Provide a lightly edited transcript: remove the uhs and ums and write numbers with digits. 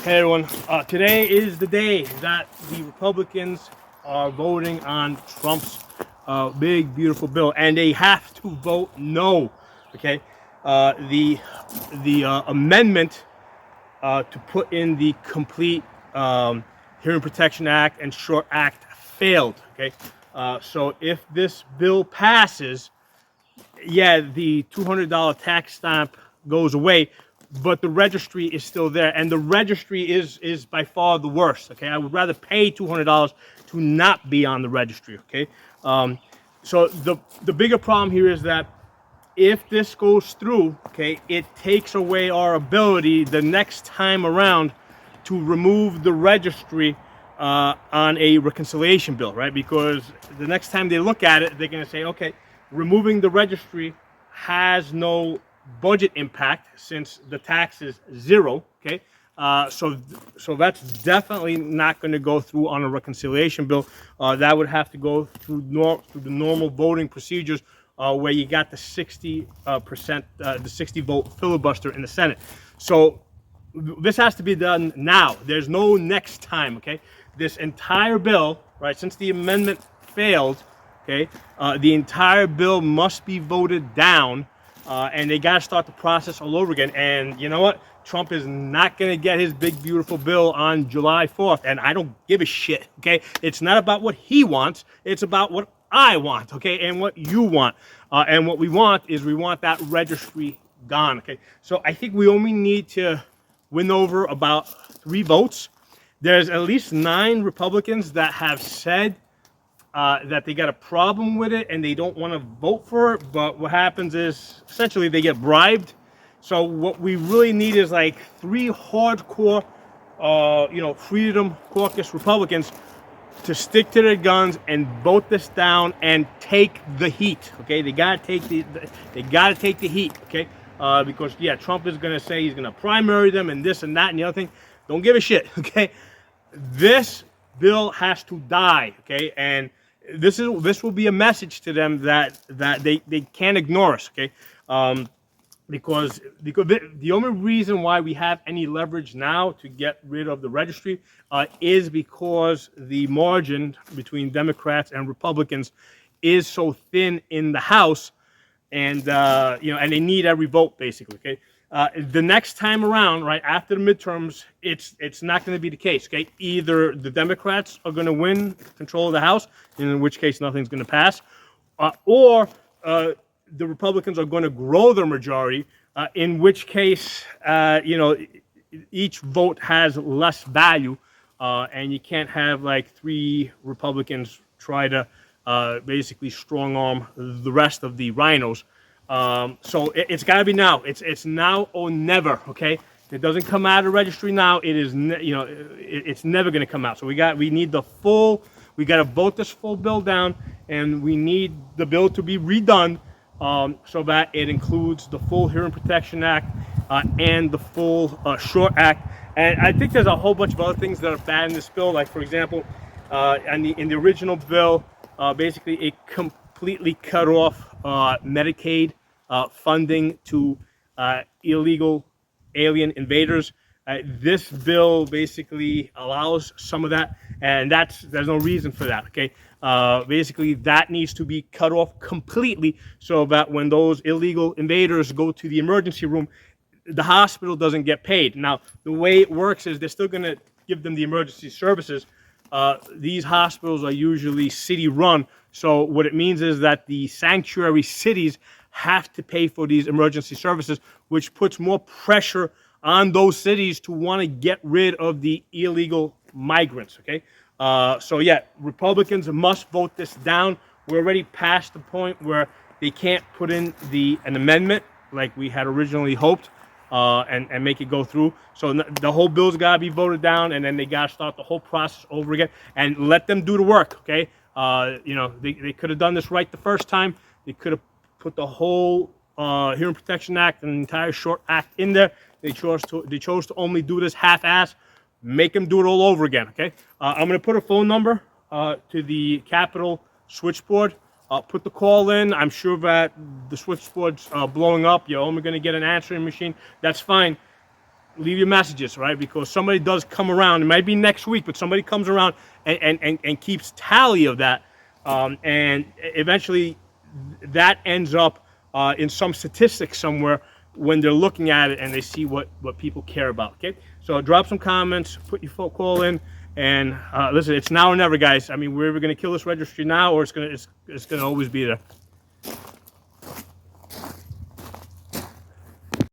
Hey everyone, today is the day that the Republicans are voting on Trump's big beautiful bill, and they have to vote no. Okay, the amendment to put in the complete Hearing Protection Act and Short Act failed. Okay, so if this bill passes, yeah, the $200 tax stamp goes away, but the registry is still there, and the registry is by far the worst. Okay, I would rather pay $200 to not be on the registry. Okay, so the bigger problem here is that if this goes through, okay, it takes away our ability the next time around to remove the registry on a reconciliation bill, right? Because the next time they look at it, they're going to say, okay, removing the registry has no budget impact since the tax is zero. Okay, so that's definitely not going to go through on a reconciliation bill. That would have to go through the normal voting procedures, where you got the 60%, the 60 vote filibuster in the Senate. So this has to be done now. There's no next time. Okay, this entire bill, right, since the amendment failed, okay, the entire bill must be voted down, and they got to start the process all over again. And you know what? Trump is not going to get his big, beautiful bill on July 4th, and I don't give a shit, okay? It's not about what he wants. It's about what I want, okay, and what you want. And what we want is we want that registry gone, okay? So I think we only need to win over about 3 votes. There's at least 9 Republicans that have said that they got a problem with it and they don't want to vote for it, but what happens is essentially they get bribed. So what we really need is like 3 hardcore, Freedom Caucus Republicans to stick to their guns and vote this down and take the heat. Okay, they gotta take the heat. Okay, because yeah, Trump is gonna say he's gonna primary them and this and that and the other thing. Don't give a shit. Okay, this bill has to die. Okay, and this will be a message to them that they can't ignore us. Okay, because the only reason why we have any leverage now to get rid of the registry is because the margin between Democrats and Republicans is so thin in the House, and and they need every vote basically. Okay. The next time around, right after the midterms, it's not going to be the case. Okay, either the Democrats are going to win control of the House, in which case nothing's going to pass, or the Republicans are going to grow their majority, in which case each vote has less value, and you can't have like 3 Republicans try to basically strong arm the rest of the rhinos. So it's got to be now. It's now or never. Okay, if it doesn't come out of the registry now, it is it's never going to come out. So we need the full. We got to vote this full bill down, and we need the bill to be redone, so that it includes the full Hearing Protection Act and the full Short Act. And I think there's a whole bunch of other things that are bad in this bill. Like for example, in the original bill, basically it completely cut off Medicaid funding to illegal alien invaders. This bill basically allows some of that, and there's no reason for that. Okay, basically that needs to be cut off completely, so that when those illegal invaders go to the emergency room, the hospital doesn't get paid. Now, the way it works is they're still going to give them the emergency services. These hospitals are usually city-run, so what it means is that the sanctuary cities have to pay for these emergency services, which puts more pressure on those cities to want to get rid of the illegal migrants. Okay, so yeah, Republicans must vote this down. We're already past the point where they can't put in an amendment like we had originally hoped, and make it go through. So the whole bill's got to be voted down, and then they got to start the whole process over again and let them do the work. Okay, they could have done this right the first time. They could have put the whole Hearing Protection Act and the entire Short Act in there. They chose to only do this half-ass. Make them do it all over again. Okay, I'm going to put a phone number to the Capitol switchboard. Put the call in. I'm sure that the switchboard's blowing up. You're only going to get an answering machine. That's fine. leave your messages, right? Because somebody does come around. It might be next week, but somebody comes around and keeps tally of that, and eventually that ends up in some statistics somewhere when they're looking at it and they see what people care about. Okay, so drop some comments, put your phone call in, and listen, it's now or never, guys. I mean, we're either going to kill this registry now, or it's gonna always be there.